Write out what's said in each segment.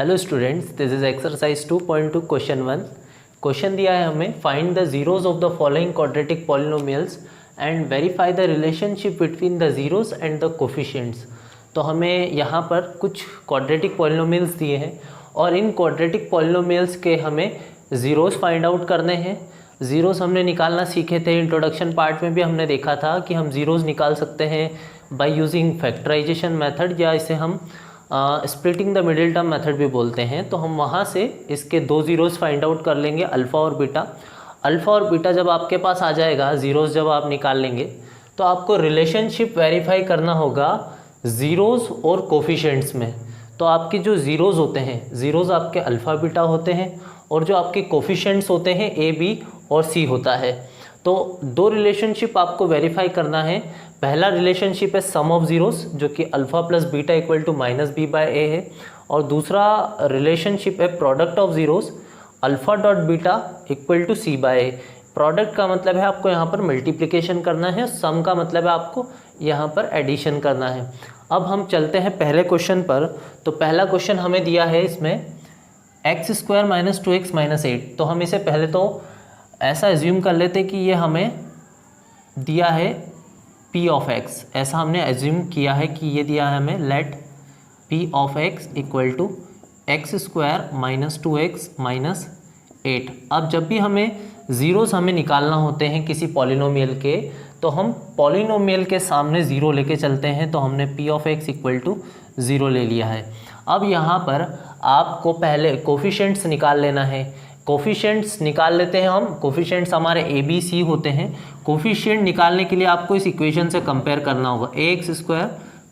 Hello students, this is exercise 2.2 question 1। Question दिया है हमें, find the zeros of the following quadratic polynomials and verify the relationship between the zeros and the coefficients. तो हमें यहाँ पर कुछ quadratic polynomials दिए हैं और इन क्वाड्रेटिक पॉलिनोमियल्स के हमें ज़ीरोज़ फाइंड आउट करने हैं। ज़ीरोज़ हमने निकालना सीखे थे, इंट्रोडक्शन पार्ट में भी हमने देखा था कि हम ज़ीरोज़ निकाल सकते हैं बाय यूजिंग फैक्टराइजेशन मेथड, या इसे हम splitting the middle term method भी बोलते हैं। तो हम वहाँ से इसके दो ज़ीरोज़ फाइंड आउट कर लेंगे, अल्फ़ा और बीटा। अल्फ़ा और बीटा जब आपके पास आ जाएगा, ज़ीरोज़ जब आप निकाल लेंगे, तो आपको रिलेशनशिप वेरीफाई करना होगा ज़ीरोज़ और कोफिशिएंट्स में। तो आपके जो ज़ीरोज़ होते हैं, ज़ीरोज़ आपके अल्फ़ा बीटा होते हैं, और जो आपके कोफिशिएंट्स होते हैं ए बी और सी होता है। तो दो रिलेशनशिप आपको वेरीफाई करना है। पहला रिलेशनशिप है सम ऑफ ज़ीरोज़, जो कि alpha plus beta equal to minus B by A है, और दूसरा रिलेशनशिप है product of zeros, alpha dot beta equal to C by A. Product का मतलब है आपको यहाँ पर मल्टीप्लिकेशन करना है, सम का मतलब है आपको यहाँ पर एडिशन करना है। अब हम चलते हैं पहले क्वेश्चन पर। तो पहला क्वेश्चन हमें दिया है, इसमें x square minus 2x minus 8। तो हम इसे पहले तो ऐसा एज्यूम कर लेते कि ये हमें दिया है p ऑफ x। ऐसा हमने एज्यूम किया है कि ये दिया है हमें, let p of x equal to x square minus 2x minus 8। अब जब भी हमें ज़ीरोज़ हमें निकालना होते हैं किसी पॉलिनोमियल के, तो हम पॉलिनोमियल के सामने ज़ीरो लेके चलते हैं। तो हमने p of x equal to 0 ले लिया है। अब यहाँ पर आपको पहले कोफिशिएंट्स निकाल लेना है। कोफिशिएंट्स निकाल लेते हैं हम। कोफिशिएंट्स हमारे ए बी सी होते हैं। कोफिशिएंट निकालने के लिए आपको इस इक्वेशन से कंपेयर करना होगा, A X square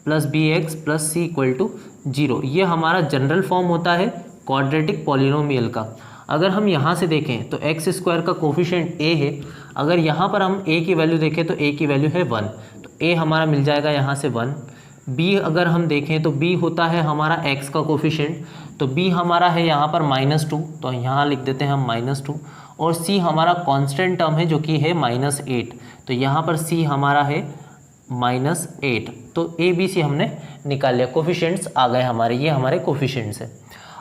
plus B X plus C equal to 0। ये हमारा जनरल फॉर्म होता है क्वाड्रेटिक पॉलिनोमियल का। अगर हम यहाँ से देखें तो एक्स स्क्वायर का कोफिशिएंट ए है। अगर यहाँ पर हम ए की वैल्यू देखें तो ए की वैल्यू है 1, तो ए हमारा मिल जाएगा यहाँ से 1। बी अगर हम देखें तो बी होता है हमारा एक्स का कोफिशिएंट, तो बी हमारा है यहाँ पर -2, तो यहाँ लिख देते हैं हम -2। और सी हमारा कांस्टेंट टर्म है जो कि है -8, तो यहाँ पर सी हमारा है -8। तो ए बी सी हमने निकाल लिया, कोफिशिएंट्स आ गए हमारे, ये हमारे कोफिशिएंट्स है।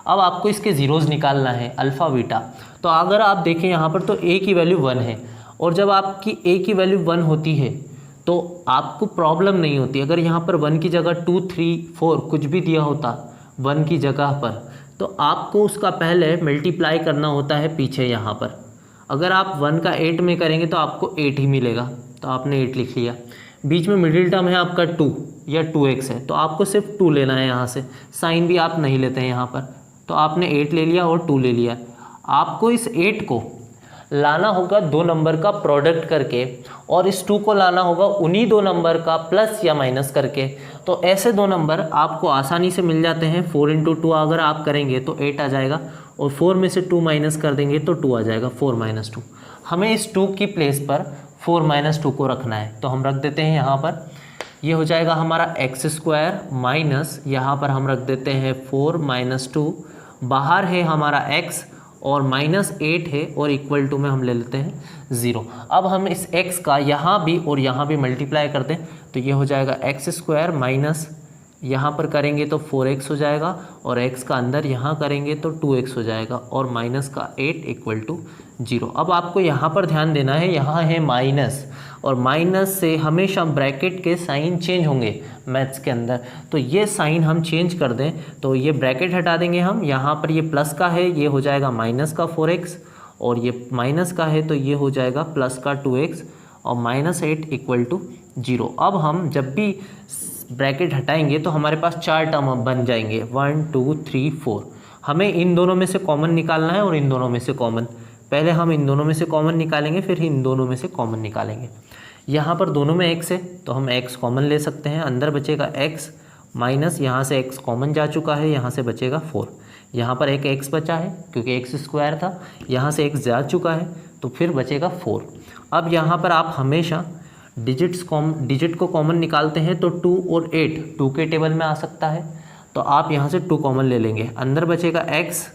अब आपको इसके ज़ीरोज़ निकालना है, अल्फ़ा बीटा। तो अगर आप देखें यहाँ पर तो ए की वैल्यू 1 है, और जब आपकी ए की वैल्यू 1 होती है तो आपको प्रॉब्लम नहीं होती। अगर यहाँ पर 1 की जगह 2 3 4 कुछ भी दिया होता 1 की जगह पर, तो आपको उसका पहले मल्टीप्लाई करना होता है पीछे यहाँ पर। अगर आप 1 का 8 में करेंगे तो आपको 8 ही मिलेगा, तो आपने 8 लिख लिया। बीच में मिडिल टर्म है आपका 2 या 2x है, तो आपको सिर्फ 2 लेना है। यहाँ से साइन भी आप नहीं लेते हैं यहाँ पर, तो आपने 8 ले लिया और 2 ले लिया। आपको इस 8 को लाना होगा 2 नंबर का प्रोडक्ट करके, और इस 2 को लाना होगा उन्हीं 2 नंबर का प्लस या माइनस करके। तो ऐसे 2 नंबर आपको आसानी से मिल जाते हैं। 4 × 2 अगर आप करेंगे तो 8 आ जाएगा, और 4 में से 2 माइनस कर देंगे तो 2 आ जाएगा, 4 - 2। हमें इस 2 की प्लेस पर 4 - 2 को रखना है, तो हम रख देते हैं यहाँ पर। ये हो जाएगा हमारा एक्स स्क्वायर माइनस, यहाँ पर हम रख देते हैं 4 - 2। बाहर है हमारा x और -8 है, और इक्वल टू में हम ले लेते हैं 0। अब हम इस x का यहाँ भी और यहाँ भी मल्टीप्लाई कर दें, तो ये हो जाएगा एक्स स्क्वायर माइनस, यहाँ पर करेंगे तो 4x हो जाएगा, और x का अंदर यहाँ करेंगे तो 2x हो जाएगा, और माइनस का 8 इक्वल टू 0। अब आपको यहाँ पर ध्यान देना है, यहाँ है माइनस, और माइनस से हमेशा ब्रैकेट के साइन चेंज होंगे मैथ्स के अंदर। तो ये साइन हम चेंज कर दें, तो ये ब्रैकेट हटा देंगे हम। यहाँ पर ये प्लस का है, ये हो जाएगा माइनस का 4x, और ये माइनस का है तो ये हो जाएगा प्लस का 2x, और -8 इक्वल टू 0। अब हम जब भी ब्रैकेट हटाएंगे तो हमारे पास 4 टर्म बन जाएंगे, 1 2 3 4। हमें इन दोनों में से कॉमन निकालना है, और इन दोनों में से कॉमन। पहले हम इन दोनों में से कॉमन निकालेंगे, फिर इन दोनों में से कॉमन निकालेंगे। यहाँ पर दोनों में x है, तो हम x कॉमन ले सकते हैं। अंदर बचेगा x माइनस, यहाँ से x कॉमन जा चुका है, यहाँ से बचेगा 4। यहाँ पर एक x बचा है क्योंकि एक्स स्क्वायर था, यहाँ से x जा चुका है, तो फिर बचेगा 4। अब यहाँ पर आप हमेशा डिजिट को कॉमन निकालते हैं, तो 2 और 8 2 के टेबल में आ सकता है, तो आप यहाँ से 2 कॉमन ले लेंगे। अंदर बचेगा x,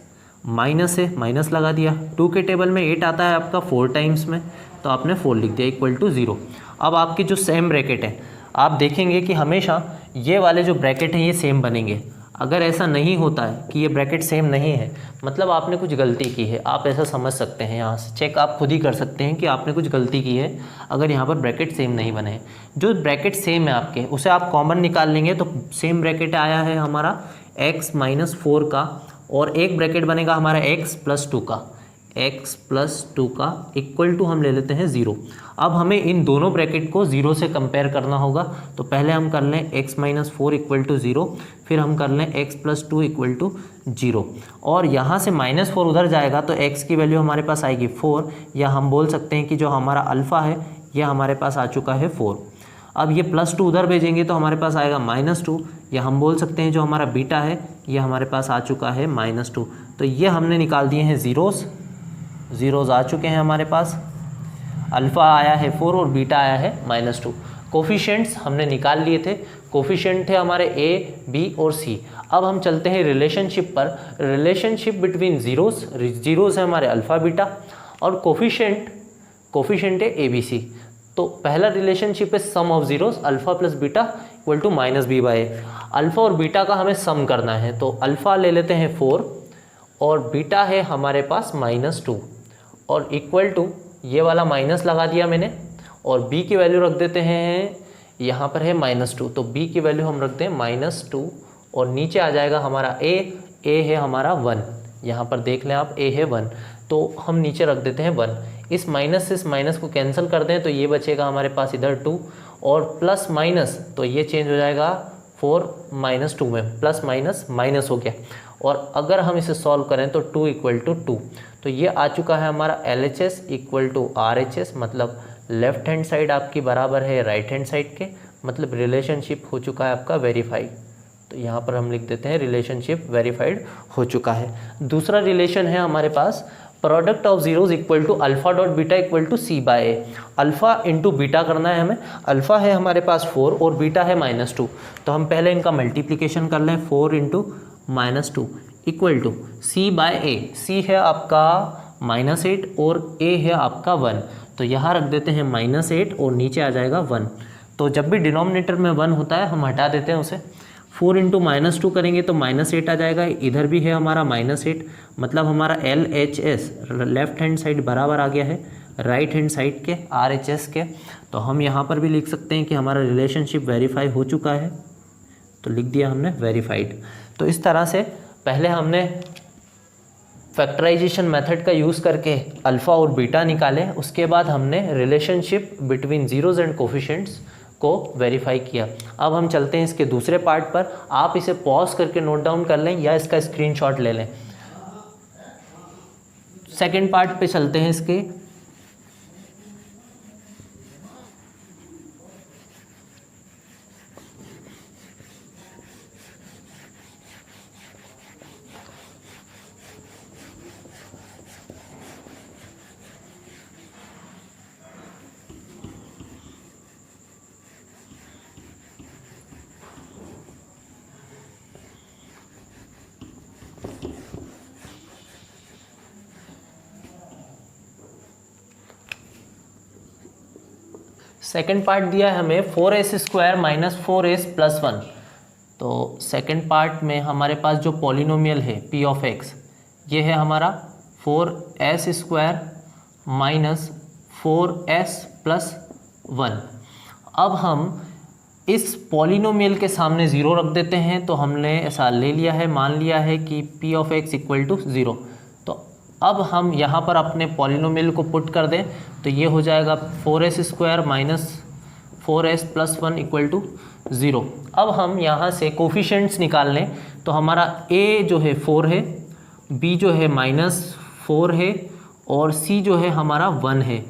माइनस है, माइनस लगा दिया। 2 के टेबल में 8 आता है आपका 4 टाइम्स में, तो आपने 4 लिख दिया इक्वल टू 0। अब आपकी जो सेम ब्रैकेट है, आप देखेंगे कि हमेशा ये वाले जो ब्रैकेट हैं ये सेम बनेंगे। अगर ऐसा नहीं होता है कि ये ब्रैकेट सेम नहीं है, मतलब आपने कुछ गलती की है, आप ऐसा समझ सकते हैं। यहाँ से चेक आप खुद ही कर सकते हैं कि आपने कुछ गलती की है अगर यहाँ पर ब्रैकेट सेम नहीं बने। जो ब्रैकेट सेम है आपके, उसे आप कॉमन निकाल लेंगे तो सेम ब्रैकेट आया है हमारा x माइनस 4 का, और एक ब्रैकेट बनेगा हमारा x प्लस 2 का, x प्लस 2 का इक्वल टू हम ले लेते हैं 0। अब हमें इन दोनों ब्रैकेट को 0 से कंपेयर करना होगा, तो पहले हम कर लें x माइनस 4 इक्वल टू 0, फिर हम कर लें x प्लस 2 इक्वल टू 0, और यहाँ से -4 उधर जाएगा तो x की वैल्यू हमारे पास आएगी 4, या हम बोल सकते हैं कि जो हमारा अल्फ़ा है यह हमारे पास आ चुका है 4। अब ये +2 उधर भेजेंगे तो हमारे पास आएगा -2, या हम बोल सकते हैं जो हमारा बीटा है ये हमारे पास आ चुका है -2। तो ये हमने निकाल दिए हैं ज़ीरोज़ आ चुके हैं हमारे पास। अल्फ़ा आया है 4 और बीटा आया है -2। कोफिशिएंट्स हमने निकाल लिए थे, कोफिशिएंट थे हमारे a, b और c। अब हम चलते हैं रिलेशनशिप पर। रिलेशनशिप बिटवीन जीरोज़ है हमारे अल्फ़ा बीटा, और कोफिशिएंट है ABC। तो पहला रिलेशनशिप है sum of zeros alpha plus beta equal to -b/a। Alpha और बीटा का हमें सम करना है, तो अल्फ़ा ले लेते हैं 4 और बीटा है हमारे पास -2, और इक्वल टू ये वाला माइनस लगा दिया मैंने, और b की वैल्यू रख देते हैं, यहाँ पर है -2 तो b की वैल्यू हम रखते हैं -2, और नीचे आ जाएगा हमारा a है हमारा 1, यहाँ पर देख लें आप a है 1, तो हम नीचे रख देते हैं 1। इस माइनस से इस माइनस को कैंसिल कर दें तो ये बचेगा हमारे पास इधर 2, और प्लस माइनस तो ये चेंज हो जाएगा 4 -2 में, प्लस माइनस माइनस हो गया। और अगर हम इसे सॉल्व करें तो 2 इक्वल टू 2, तो ये आ चुका है हमारा LHS इक्वल टू RHS, मतलब लेफ्ट हैंड साइड आपकी बराबर है राइट हैंड साइड के, मतलब रिलेशनशिप हो चुका है आपका वेरीफाइड। तो यहाँ पर हम लिख देते हैं रिलेशनशिप वेरीफाइड हो चुका है। दूसरा रिलेशन है हमारे पास product of zeros equal to alpha dot beta equal to c/a। Alpha into beta करना है हमें। अल्फ़ा है हमारे पास 4 और बीटा है -2, तो हम पहले इनका मल्टीप्लिकेशन कर लें। 4 into -2 equal to c/a। c है आपका -8 और a है आपका 1, तो यहाँ रख देते हैं -8 और नीचे आ जाएगा 1। तो जब भी डिनोमिनेटर में 1 होता है हम हटा देते हैं उसे। 4 इंटू -2 करेंगे तो -8 आ जाएगा, इधर भी है हमारा -8, मतलब हमारा LHS लेफ्ट हैंड साइड बराबर आ गया है राइट हैंड साइड के RHS के। तो हम यहाँ पर भी लिख सकते हैं कि हमारा रिलेशनशिप वेरीफाई हो चुका है, तो लिख दिया हमने वेरीफाइड। तो इस तरह से पहले हमने फैक्टराइजेशन मेथड का यूज़ करके अल्फ़ा और बीटा निकाले, उसके बाद हमने relationship between zeros and coefficients को वेरीफाई किया। अब हम चलते हैं इसके दूसरे पार्ट पर। आप इसे पॉज करके नोट डाउन कर लें या इसका स्क्रीनशॉट ले लें। सेकंड पार्ट पे चलते हैं इसके। सेकेंड पार्ट दिया है हमें 4s² माइनस 4s प्लस 1। तो सेकेंड पार्ट में हमारे पास जो पॉलिनोमियल है p ऑफ x, ये है हमारा 4s² माइनस 4s प्लस 1। अब हम इस पॉलिनोमियल के सामने 0 रख देते हैं, तो हमने ऐसा ले लिया है, मान लिया है कि p of x equal to 0। तो अब हम यहाँ पर अपने पॉलिनोमियल को पुट कर दें तो ये हो जाएगा 4s² minus 4s plus 1 equal to 0। अब हम यहाँ से कोफिशिएंट्स निकाल लें, तो हमारा a जो है 4 है, b जो है -4 है, और c जो है हमारा 1 है।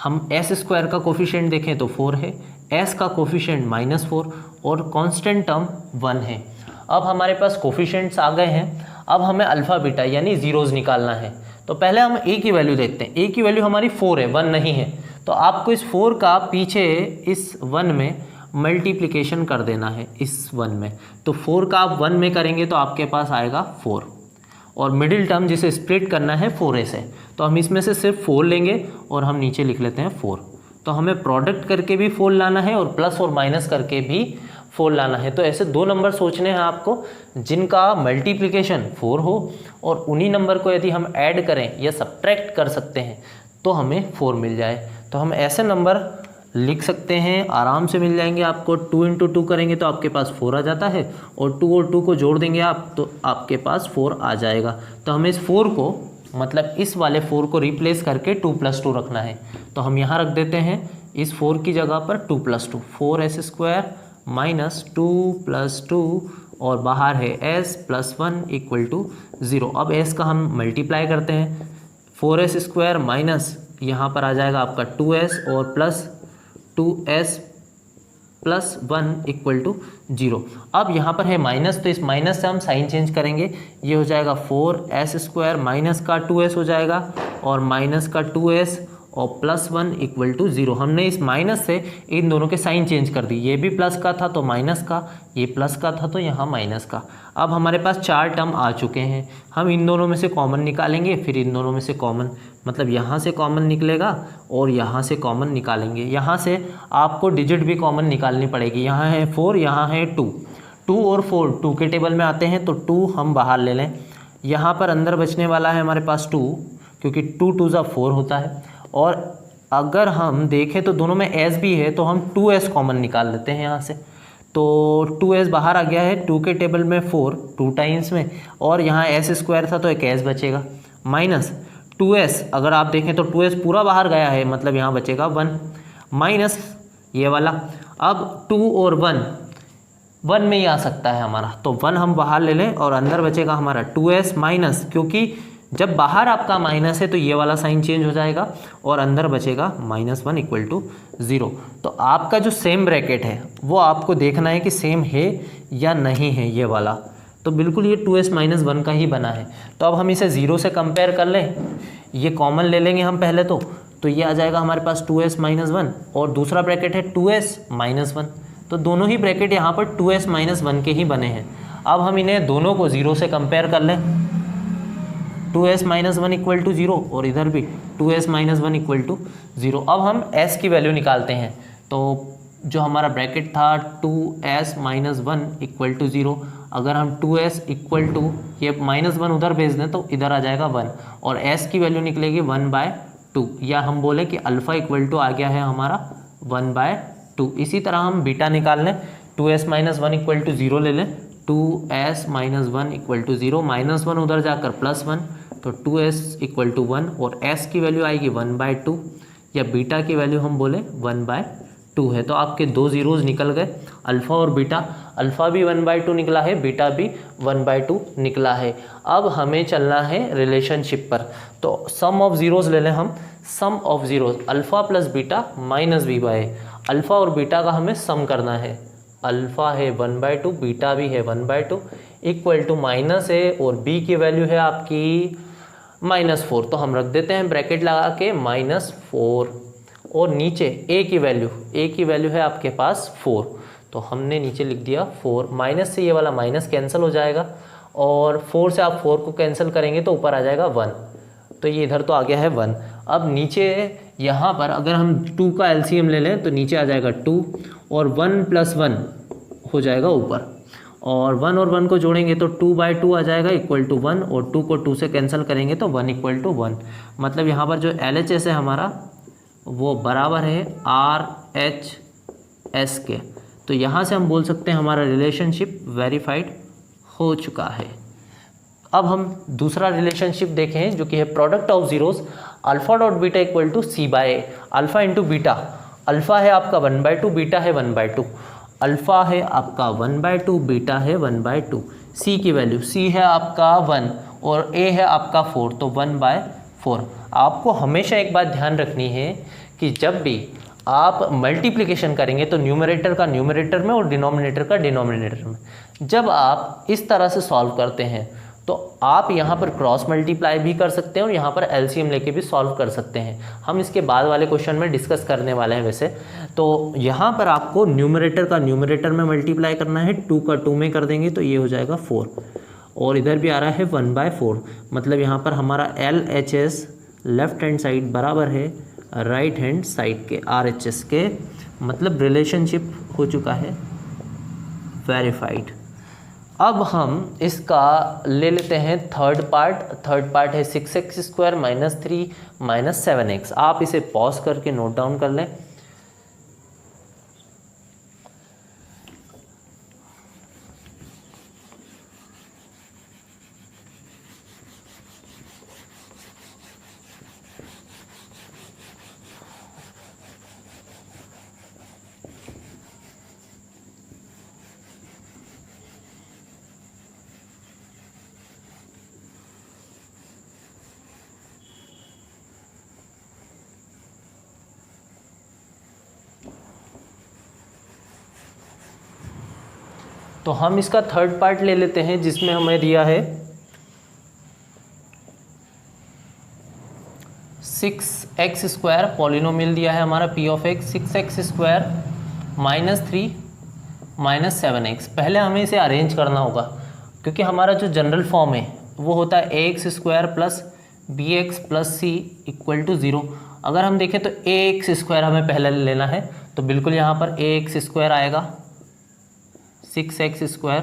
हम s² का कोफिशिएंट देखें तो 4 है, s का कोफिशिएंट -4 और कांस्टेंट टर्म 1 है। अब हमारे पास कोफिशिएंट्स आ गए हैं। अब हमें अल्फ़ा बीटा यानी जीरोज़ निकालना है। तो पहले हम a की वैल्यू देखते हैं। a की वैल्यू हमारी 4 है, 1 नहीं है, तो आपको इस 4 का पीछे इस 1 में मल्टीप्लिकेशन कर देना है, इस 1 में। तो 4 का आप 1 में करेंगे तो आपके पास आएगा 4, और मिडिल टर्म जिसे स्प्लिट करना है 4a से, तो हम इसमें से सिर्फ 4 लेंगे और हम नीचे लिख लेते हैं 4। तो हमें प्रोडक्ट करके भी 4 लाना है और प्लस और माइनस करके भी 4 लाना है। तो ऐसे 2 नंबर सोचने हैं आपको जिनका मल्टीप्लिकेशन 4 हो और उन्हीं नंबर को यदि हम ऐड करें या सब्ट्रैक्ट कर सकते हैं तो हमें 4 मिल जाए। तो हम ऐसे नंबर लिख सकते हैं, आराम से मिल जाएंगे आपको। 2 × 2 करेंगे तो आपके पास 4 आ जाता है और 2 को जोड़ देंगे आप तो आपके पास 4 आ जाएगा। तो हमें इस 4 को मतलब इस वाले 4 को रिप्लेस करके 2 + 2 रखना है। तो हम यहाँ रख देते हैं इस 4 की जगह पर 2 + 2, 4s² - 2 + 2 और बाहर है s + 1 = 0। अब s का हम मल्टीप्लाई करते हैं, 4s² माइनस यहाँ पर आ जाएगा आपका 2s और प्लस 2s + 1 = 0। अब यहाँ पर है माइनस, तो इस माइनस से हम साइन चेंज करेंगे, ये हो जाएगा 4s² माइनस का 2s हो जाएगा और माइनस का 2s और +1 = 0। हमने इस माइनस से इन दोनों के साइन चेंज कर दी, ये भी प्लस का था तो माइनस का, ये प्लस का था तो यहाँ माइनस का। अब हमारे पास 4 टर्म आ चुके हैं, हम इन दोनों में से कॉमन निकालेंगे, फिर इन दोनों में से कॉमन मतलब यहाँ से कॉमन निकलेगा और यहाँ से कॉमन निकालेंगे। यहाँ से आपको डिजिट भी कॉमन निकालनी पड़ेगी, यहाँ है 4, यहाँ है 2, 2 और 4 2 के टेबल में आते हैं तो 2 हम बाहर ले लें। यहाँ पर अंदर बचने वाला है हमारे पास 2, क्योंकि 2 × 2 = 4 होता है। और अगर हम देखें तो दोनों में s भी है तो हम 2s कॉमन निकाल लेते हैं यहाँ से। तो 2s बाहर आ गया है, 2 के टेबल में 4 2 टाइम्स में और यहाँ s² था तो एक s बचेगा माइनस 2s। अगर आप देखें तो 2s पूरा बाहर गया है मतलब यहाँ बचेगा 1 माइनस ये वाला। अब 2 और 1 में ही आ सकता है हमारा, तो 1 हम बाहर ले लें और अंदर बचेगा हमारा 2s माइनस, क्योंकि जब बाहर आपका माइनस है तो ये वाला साइन चेंज हो जाएगा और अंदर बचेगा -1 = 0। तो आपका जो सेम ब्रैकेट है वो आपको देखना है कि सेम है या नहीं है ये वाला। तो बिल्कुल ये 2s - 1 का ही बना है। तो अब हम इसे 0 से कंपेयर कर लें, ये कॉमन ले लेंगे हम पहले तो ये आ जाएगा हमारे पास 2s - 1 और दूसरा ब्रैकेट है 2s - 1। तो दोनों ही ब्रैकेट यहाँ पर 2s - 1 के ही बने हैं। अब हम इन्हें दोनों को 0 से कंपेयर कर लें, 2s - 1 = 0 और इधर भी 2s - 1 = 0। अब हम s की वैल्यू निकालते हैं, तो जो हमारा ब्रैकेट था 2s - 1 = 0, अगर हम 2s = ये -1 उधर भेज दें तो इधर आ जाएगा 1 और s की वैल्यू निकलेगी 1/2, या हम बोले कि अल्फ़ा = आ गया है हमारा 1/2। इसी तरह हम बीटा निकाल लें, 2s - 1 = 0 ले लें, 2s - 1 = 0, -1 उधर जाकर +1 तो 2s = 1 और s की वैल्यू आएगी 1/2 या बीटा की वैल्यू हम बोले 1/2 है। तो आपके 2 ज़ीरोज़ निकल गए, अल्फ़ा और बीटा। अल्फ़ा भी 1/2 निकला है, बीटा भी 1/2 निकला है। अब हमें चलना है रिलेशनशिप पर, तो सम ऑफ ज़ीरोज़ ले लें हम। Sum of zeros alpha + beta -b/a। Alpha और बीटा का हमें सम करना है, अल्फ़ा है 1/2, बीटा भी है 1/2 = -a और b की वैल्यू है आपकी -4। तो हम रख देते हैं ब्रैकेट लगा के -4 और नीचे a की वैल्यू है आपके पास 4, तो हमने नीचे लिख दिया 4। माइनस से ये वाला माइनस कैंसिल हो जाएगा और 4 से आप 4 को कैंसिल करेंगे तो ऊपर आ जाएगा 1, तो ये इधर तो आ गया है 1। अब नीचे यहाँ पर अगर हम 2 का एलसीएम ले लें तो नीचे आ जाएगा 2 और 1 + 1 हो जाएगा ऊपर, और 1 और 1 को जोड़ेंगे तो 2/2 आ जाएगा = 1 और 2 को 2 से कैंसिल करेंगे तो 1 = 1। मतलब यहाँ पर जो LHS है हमारा वो बराबर है RHS के। तो यहाँ से हम बोल सकते हैं हमारा रिलेशनशिप वेरीफाइड हो चुका है। अब हम दूसरा रिलेशनशिप देखें जो कि है product of zeros, alpha dot beta = c/a। Alpha into beta, alpha है आपका 1/2, बीटा है 1/2। अल्फ़ा है आपका 1/2, बीटा है 1/2। c की वैल्यू, c है आपका 1 और a है आपका 4, तो 1/4। आपको हमेशा एक बात ध्यान रखनी है कि जब भी आप मल्टीप्लिकेशन करेंगे तो न्यूमरेटर का न्यूमरेटर में और डिनोमिनेटर का डिनोमिनेटर में। जब आप इस तरह से सॉल्व करते हैं तो आप यहाँ पर क्रॉस मल्टीप्लाई भी कर सकते हैं और यहाँ पर एलसीएम लेके भी सॉल्व कर सकते हैं। हम इसके बाद वाले क्वेश्चन में डिस्कस करने वाले हैं वैसे। तो यहाँ पर आपको न्यूमरेटर का न्यूमरेटर में मल्टीप्लाई करना है, 2 का 2 में कर देंगे तो ये हो जाएगा 4 और इधर भी आ रहा है 1/4। मतलब यहाँ पर हमारा LHS लेफ्ट हैंड साइड बराबर है राइट हैंड साइड के RHS के। मतलब रिलेशनशिप हो चुका है वेरीफाइड। अब हम इसका ले लेते हैं थर्ड पार्ट है 6x² माइनस 3 माइनस 7x। आप इसे पॉज करके नोट डाउन कर लें। तो हम इसका थर्ड पार्ट ले लेते हैं जिसमें हमें दिया है 6x² पॉलिनोमियल दिया है हमारा p of x 6x² minus 3 minus 7x। पहले हमें इसे अरेंज करना होगा क्योंकि हमारा जो जनरल फॉर्म है वो होता है ax² plus bx plus c equal to 0। अगर हम देखें तो ax² हमें पहले लेना है, तो बिल्कुल यहाँ पर ax² आएगा 6x²,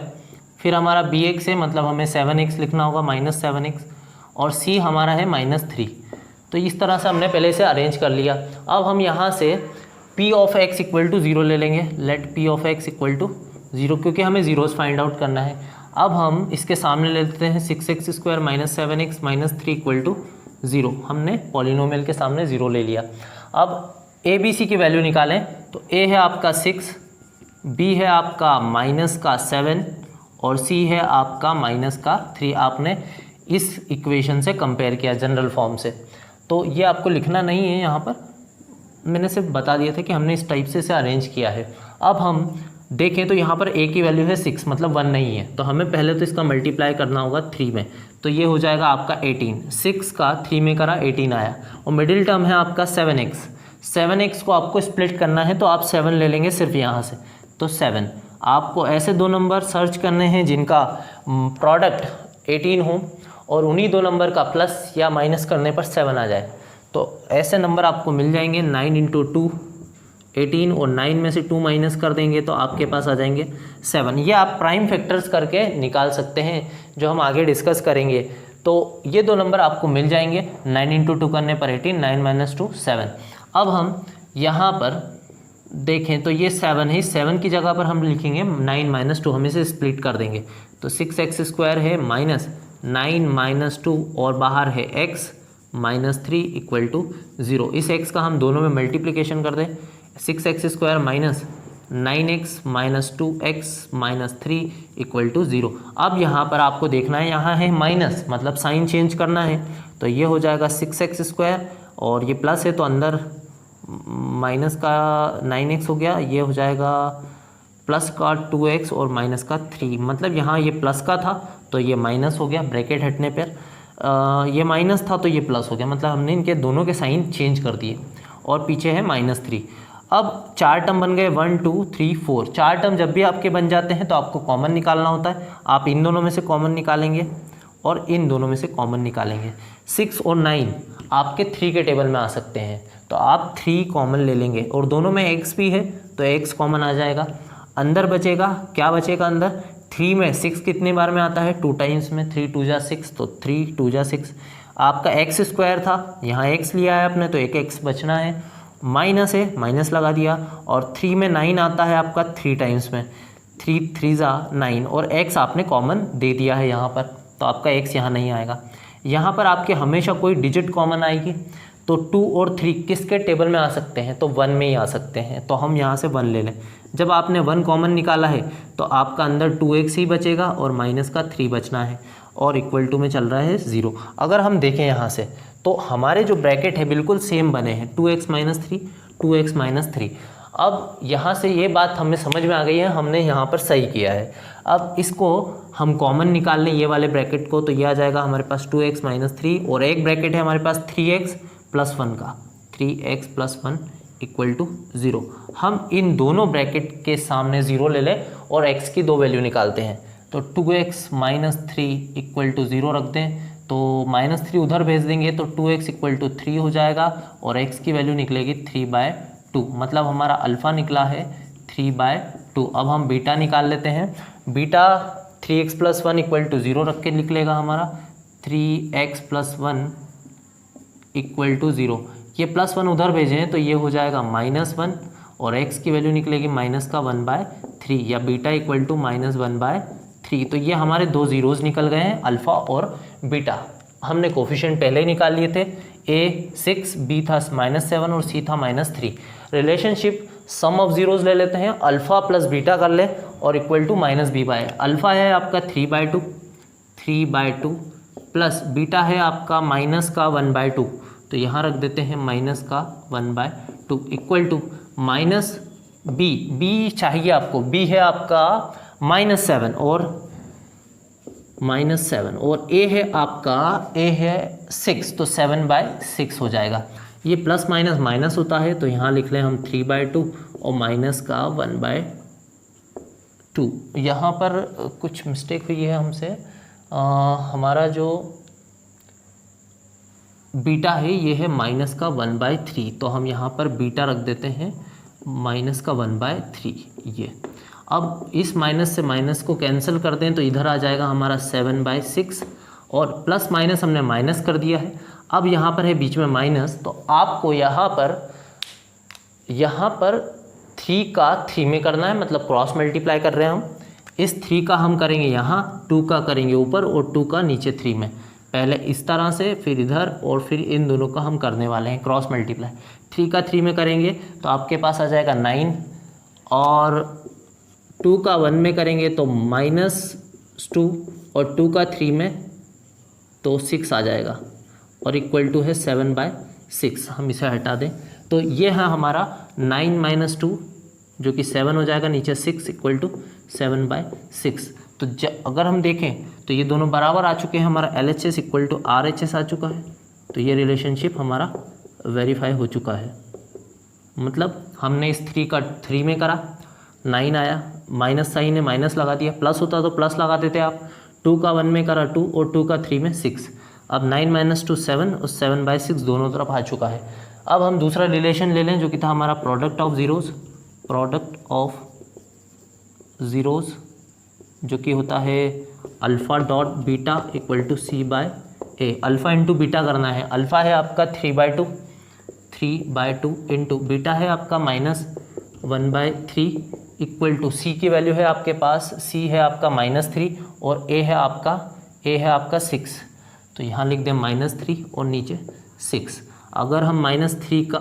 फिर हमारा bx है मतलब हमें 7x लिखना होगा माइनस 7x, और c हमारा है माइनस 3। तो इस तरह से हमने पहले से अरेंज कर लिया। अब हम यहाँ से p of x equal to 0 ले लेंगे। Let p of x equal to 0, क्योंकि हमें जीरोस फाइंड आउट करना है। अब हम इसके सामने ले लेते हैं 6x² minus 7x minus 3 equal to 0। हमने पॉलिनोमियल के सामने 0 ले लिया। अब a b c की वैल्यू निकालें तो a है आपका 6, b है आपका माइनस का 7 और c है आपका माइनस का 3। आपने इस इक्वेशन से कंपेयर किया जनरल फॉर्म से, तो ये आपको लिखना नहीं है यहाँ पर, मैंने सिर्फ बता दिया था कि हमने इस टाइप से इसे अरेंज किया है। अब हम देखें तो यहाँ पर a की वैल्यू है 6 मतलब 1 नहीं है, तो हमें पहले तो इसका मल्टीप्लाई करना होगा 3 में, तो ये हो जाएगा आपका 18। 6 का 3 में करा 18 आया, और मिडिल टर्म है आपका 7x। 7x को आपको स्प्लिट करना है तो आप 7 ले लेंगे सिर्फ यहाँ से, तो 7। आपको ऐसे दो नंबर सर्च करने हैं जिनका प्रोडक्ट 18 हो और उन्हीं दो नंबर का प्लस या माइनस करने पर 7 आ जाए, तो ऐसे नंबर आपको मिल जाएंगे। 9 इंटू 2 18, और 9 में से 2 माइनस कर देंगे तो आपके पास आ जाएंगे 7। ये आप प्राइम फैक्टर्स करके निकाल सकते हैं जो हम आगे डिस्कस करेंगे। तो ये दो नंबर आपको मिल जाएंगे। 9 इंटू 2 करने पर 18, 9 माइनस 2 7। अब हम यहाँ पर देखें तो ये 7 है, 7 की जगह पर हम लिखेंगे 9 माइनस 2, हम इसे स्प्लिट कर देंगे तो 6x² है माइनस 9 माइनस 2 और बाहर है x माइनस 3 इक्वल टू 0। इस x का हम दोनों में मल्टीप्लिकेशन कर दें, 6x² minus 9x minus 2x minus 3 equal to 0। अब यहाँ पर आपको देखना है, यहाँ है माइनस मतलब साइन चेंज करना है, तो ये हो जाएगा 6x² और ये प्लस है तो अंदर माइनस का 9x हो गया, ये हो जाएगा प्लस का 2x और माइनस का 3, मतलब यहाँ ये प्लस का था तो ये माइनस हो गया ब्रैकेट हटने पर, ये माइनस था तो ये प्लस हो गया, मतलब हमने इनके दोनों के साइन चेंज कर दिए, और पीछे है माइनस 3। अब 4 टर्म बन गए 1 2 3 4। 4 टर्म जब भी आपके बन जाते हैं तो आपको कॉमन निकालना होता है। आप इन दोनों में से कॉमन निकालेंगे और इन दोनों में से कॉमन निकालेंगे। 6 और 9 आपके 3 के टेबल में आ सकते हैं, तो आप 3 कॉमन ले लेंगे, और दोनों में x भी है तो x कॉमन आ जाएगा। अंदर बचेगा, क्या बचेगा अंदर, 3 में 6 कितनी बार में आता है, 2 टाइम्स में, 3 2 जा 6, तो 3 2 जा 6। आपका x² था, यहाँ x लिया है आपने तो एक x बचना है, माइनस है माइनस लगा दिया, और 3 में 9 आता है आपका 3 टाइम्स में, 3 3 जा 9, और x आपने कॉमन दे दिया है यहाँ पर, तो आपका x यहाँ नहीं आएगा। यहाँ पर आपके हमेशा कोई डिजिट कॉमन आएगी, तो 2 और 3 किसके टेबल में आ सकते हैं, तो 1 में ही आ सकते हैं, तो हम यहाँ से 1 ले लें। जब आपने 1 कॉमन निकाला है तो आपका अंदर 2x ही बचेगा और माइनस का 3 बचना है, और इक्वल टू में चल रहा है 0। अगर हम देखें यहाँ से तो हमारे जो ब्रैकेट है बिल्कुल सेम बने हैं, 2x माइनस 3 2x माइनस 3। अब यहाँ से ये बात हमें समझ में आ गई है, हमने यहाँ पर सही किया है। अब इसको हम कॉमन निकाल लें ये वाले ब्रैकेट को, तो ये आ जाएगा हमारे पास 2x माइनस 3, और एक ब्रैकेट है हमारे पास 3x प्लस 1 का, 3x प्लस 1 इक्वल टू 0। हम इन दोनों ब्रैकेट के सामने 0 ले लें और x की 2 वैल्यू निकालते हैं, तो 2x माइनस 3 इक्वल टू 0 रख दें, तो माइनस 3 उधर भेज देंगे तो 2x इक्वल टू 3 हो जाएगा, और x की वैल्यू निकलेगी 3/2, मतलब हमारा अल्फ़ा निकला है 3/2। अब हम बीटा निकाल लेते हैं। बीटा 3x + 1 = 0 रख के निकलेगा हमारा 3x + 1 = 0। ये +1 उधर भेजे हैं तो ये हो जाएगा -1 और x की वैल्यू निकलेगी -1/3 या बीटा = -1/3। तो ये हमारे दो जीरोज़ निकल गए हैं, अल्फ़ा और बीटा। हमने कोफिशिएंट पहले ही निकाल लिए थे, a 6, b था -7 और c था -3। रिलेशनशिप सम ऑफ जीरोज़ ले लेते हैं, अल्फ़ा प्लस बीटा कर ले और इक्वल टू -b/a। अल्फ़ा है आपका 3/2 प्लस बीटा है आपका -1/2, तो यहाँ रख देते हैं -1/2 इक्वल टू -b चाहिए आपको, b है आपका -7 और a है आपका a है 6, तो 7/6 हो जाएगा। ये प्लस माइनस माइनस होता है तो यहाँ लिख लें हम 3/2 और -1/2। यहाँ पर कुछ मिस्टेक हुई है हमसे, हमारा जो बीटा है ये है -1/3, तो हम यहाँ पर बीटा रख देते हैं -1/3 ये। अब इस माइनस से माइनस को कैंसिल कर दें तो इधर आ जाएगा हमारा 7/6 और प्लस माइनस हमने माइनस कर दिया है। अब यहाँ पर है बीच में माइनस, तो आपको यहाँ पर 3 का 3 में करना है, मतलब क्रॉस मल्टीप्लाई कर रहे हैं हम। इस 3 का हम करेंगे यहाँ, 2 का करेंगे ऊपर और 2 का नीचे 3 में। पहले इस तरह से, फिर इधर और फिर इन दोनों का हम करने वाले हैं क्रॉस मल्टीप्लाई। 3 का 3 में करेंगे तो आपके पास आ जाएगा 9 और 2 का 1 में करेंगे तो -2 और 2 का 3 में तो 6 आ जाएगा और इक्वल टू है 7/6। हम इसे हटा दें तो ये है हमारा 9 - 2 जो कि 7 हो जाएगा, नीचे 6 इक्वल टू 7/6। तो अगर हम देखें तो ये दोनों बराबर आ चुके हैं, हमारा LHS इक्वल टू RHS आ चुका है। तो ये रिलेशनशिप हमारा वेरीफाई हो चुका है। मतलब हमने इस 3 का 3 में करा, 9 आया, माइनस साइन है माइनस लगा दिया, प्लस होता तो प्लस लगा देते आप। 2 का 1 में करा 2 और 2 का 3 में 6। अब 9 - 2 7 और 7/6 दोनों तरफ आ चुका है। अब हम दूसरा रिलेशन ले लें जो कि था हमारा प्रोडक्ट ऑफ ज़ीरोज़ जो कि होता है α.β = c/a। अल्फ़ा इंटू बीटा करना है। अल्फ़ा है आपका 3/2 इंटू बीटा है आपका -1/3 इक्वल टू सी की वैल्यू है आपके पास, सी है आपका -3 और ए है आपका 6। तो यहाँ लिख दें -3 और नीचे 6। अगर हम -3 का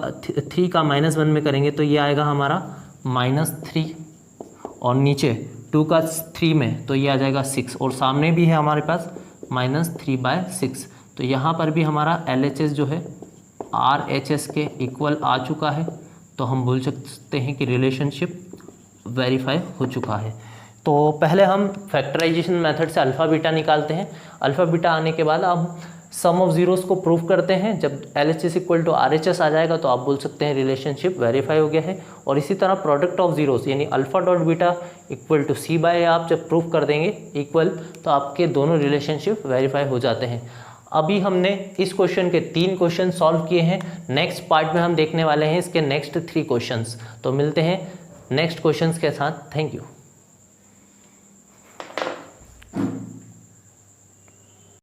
3 का -1 में करेंगे तो ये आएगा हमारा -3 और नीचे 2 का 3 में तो ये आ जाएगा 6 और सामने भी है हमारे पास -3/6। तो यहाँ पर भी हमारा LHS जो है RHS के इक्वल आ चुका है। तो हम बोल सकते हैं कि रिलेशनशिप वेरीफाई हो चुका है। तो पहले हम फैक्टराइजेशन मेथड से अल्फ़ा बीटा निकालते हैं। अल्फ़ा बीटा आने के बाद हम सम ऑफ ज़ीरोज़ को प्रूव करते हैं। जब LHS इक्वल टू RHS आ जाएगा तो आप बोल सकते हैं रिलेशनशिप वेरीफाई हो गया है। और इसी तरह प्रोडक्ट ऑफ ज़ीरोज़ यानी α.β = c/a आप जब प्रूव कर देंगे इक्वल, तो आपके दोनों रिलेशनशिप वेरीफाई हो जाते हैं। अभी हमने इस क्वेश्चन के 3 क्वेश्चन सॉल्व किए हैं। नेक्स्ट पार्ट में हम देखने वाले हैं इसके नेक्स्ट 3 क्वेश्चंस। तो मिलते हैं नेक्स्ट क्वेश्चंस के साथ। Thank you.